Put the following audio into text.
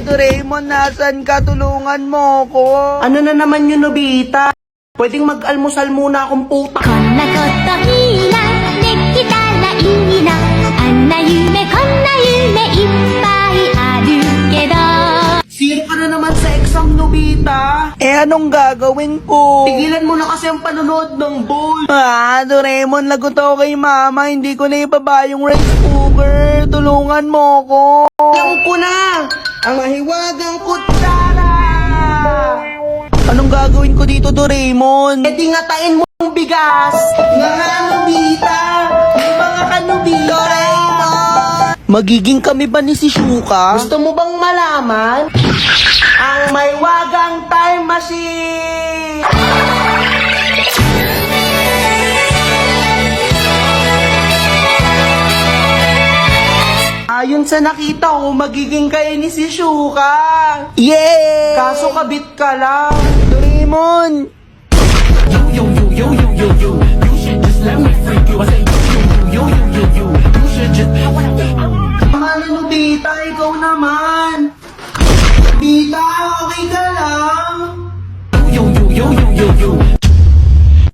Doraemon, nasan ka? Tulungan mo ko. Ano na naman yun, Nobita? Pwedeng mag-almusal muna akong puta. こんなこといいなできたらいいなあんな夢こんな夢いっぱいあるけど Zero ka na naman sa exam, Nobita. Anong gagawin ko? Tigilan mo na kasi ang panonood ng ball. Doraemon, lagot ako kay mama. Hindi ko na ibaba yung rice cooker. Tulungan mo ko. Alam ko na, ang mahiwagang kutsara. Anong gagawin ko dito, Doraemon? E di ngatain mo yung bigas. Nga, Nobita. Yung mga kanobita. Doraemon! Magiging kami ba ni si Shuka? Gusto mo bang malaman? Ang mahiwagang time machine. Ayon sa nakita ko, magiging kayo ni si Shuka. Yeah! Kaso kabit ka lang. Doraemon! You should just let me freak you. I say you